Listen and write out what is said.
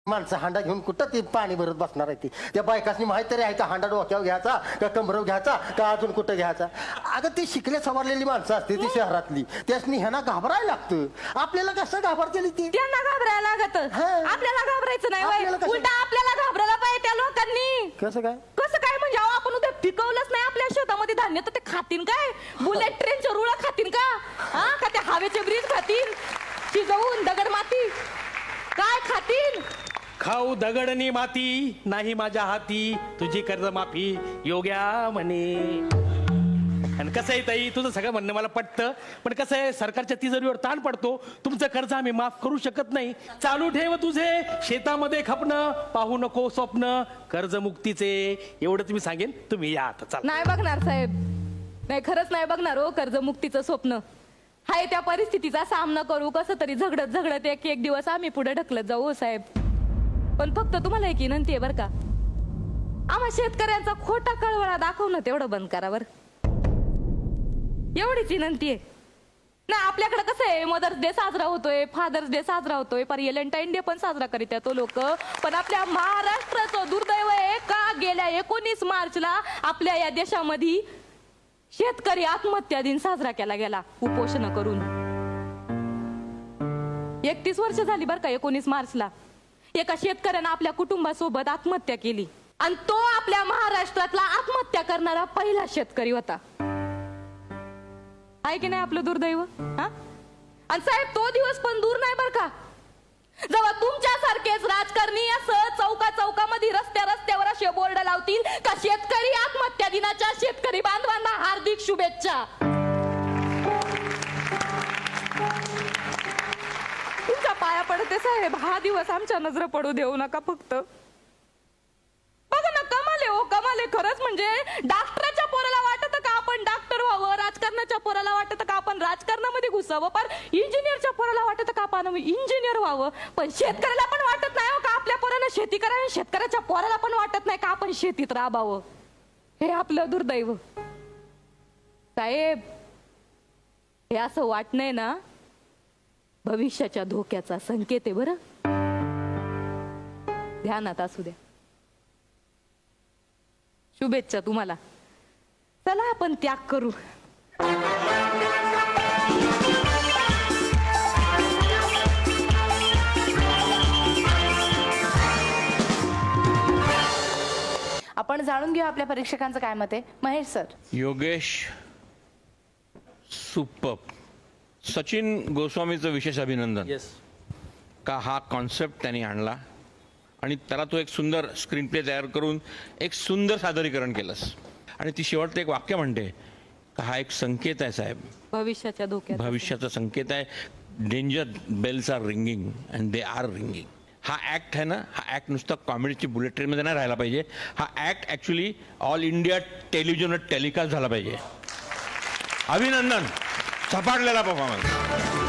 माणसं हांडा घेऊन कुठं ती पाणी भरत बसणार आहे ती. त्या बायकासनी माहित तरी आहे का हांडा डोक्यावर घ्यायचा का कमरवर घ्यायचा का अजून कुठं घ्यायचा. अगं ती शिकल्या सवरलेली माणसं असते ती शहरातली, त्यासनी ह्यांना घाबरायला लागतं. आपल्याला कसं घाबरतेली ती, त्यांना घाबरायला लागत, आपल्याला घाबरायचं नाही. उलटा आपल्याला घाबरायला पाहिजे त्या लोकांनी. कसं काय कसं काय म्हणजे अहो, आपण उद्या पिकवलंच नाही आपल्या शेतामध्ये धान्य तर ते खातील काय? बुलेट ट्रेनच्या रुळा खातील का? हा का ते हवेचे ब्रिज खातील? शिजवून दगड माती काय खातील? खाऊ दगडनी माती नाही माझ्या हाती, तुझी कर्जमाफी योग्या म्हणे. आणि कसं आहे ताई, तुझं सगळं म्हणणं मला पटतं, पण कसं आहे सरकारच्या तिजोरीवर ताण पडतो. तुमचं कर्ज आम्ही माफ करू शकत नाही. चालू ठेव तुझे शेतामध्ये खपणं, पाहू नको स्वप्न कर्जमुक्तीचे. एवढं तुम्ही सांगेन. तुम्ही या आता चला. नाही बघणार साहेब, नाही खरंच नाही बघणार हो कर्जमुक्तीचं स्वप्न. हाय त्या परिस्थितीचा सामना करू, कसं तरी झगडत झगडत एक एक दिवस आम्ही पुढे ढकलत जाऊ हो साहेब. पण फक्त तुम्हाला एक विनंती आहे बरं का, आम्हा शेतकऱ्यांचा खोटा कळवळा दाखवणं तेवढं बंद करा बरं, एवढीच विनंती आहे. ना आपल्याकडे कसं आहे, मदर्स डे साजरा होतोय, फादर्स डे साजरा होतोय, पर व्हॅलेंटाईन डे पण साजरा करीत तो लोक. पण आपल्या महाराष्ट्राचं दुर्दैव आहे का गेल्या 19 मार्चला आपल्या या देशामध्ये शेतकरी आत्महत्या दिन साजरा केला गेला उपोषण करून. 31 वर्ष झाली बरं का. 19 मार्चला एका शेतकऱ्यानं आपल्या कुटुंबासोबत आत्महत्या केली आणि तो आपल्या महाराष्ट्रातला आत्महत्या करणारा पहिला शेतकरी होता. आहे की नाही आपलं दुर्दैव? हा आणि साहेब तो दिवस पण दूर नाही बरं का, जेव्हा तुमच्यासारखेच राजकारणी असं चौका चौकामध्ये रस्त्या रस्त्यावर असे बोर्ड लावतील का शेतकरी आत्महत्या दिनाच्या शेतकरी बांधवांना हार्दिक शुभेच्छा. तुमच्या पाया पडते साहेब, हा दिवस आमच्या नजर पडू देऊ नका फक्त. बघा ना, कमाले हो कमाले खरंच. म्हणजे डॉक्टरच्या पोराला वाटत का आपण डॉक्टर व्हावं, राजकारणाच्या पोराला वाटत का आपण राजकारणामध्ये घुसावं, पण इंजिनियरच्या पोराला वाटत का आपण इंजिनियर व्हावं, पण शेतकऱ्याला पण वाटत नाही हो का आपल्या पोरानं शेती करावी, शेतकऱ्याच्या पोराला पण वाटत नाही का आपण शेतीत राबावं. हे आपलं दुर्दैव साहेब. हे असं वाटणंय ना भविष्याच्या धोक्याचा संकेत आहे बरं, ध्यानात असू द्या. शुभेच्छा तुम्हाला. चला आपण त्याग करू. आपण जाणून घेऊ आपल्या परीक्षकांचं काय मत आहे. महेश सर. योगेश सुपर. सचिन गोस्वामीचं विशेष अभिनंदन. येस. का हा कॉन्सेप्ट त्यांनी आणला आणि त्याला तो एक सुंदर स्क्रीन प्ले तयार करून एक सुंदर सादरीकरण केलंस. आणि ती शेवटचं एक वाक्य म्हणते का हा एक संकेत आहे साहेब, भविष्याच्या धोक्यात, भविष्याचा संकेत आहे. Danger bells are ringing and they are ringing. हा ॲक्ट आहे ना, हा ॲक्ट नुसतं कॉमेडीची बुलेट ट्रेनमध्ये नाही राहायला पाहिजे. हा ॲक्ट ॲक्च्युली ऑल इंडिया टेलिव्हिजनवर टेलिकास्ट झाला पाहिजे. अभिनंदन. झपाटलेला परफॉर्मन्स.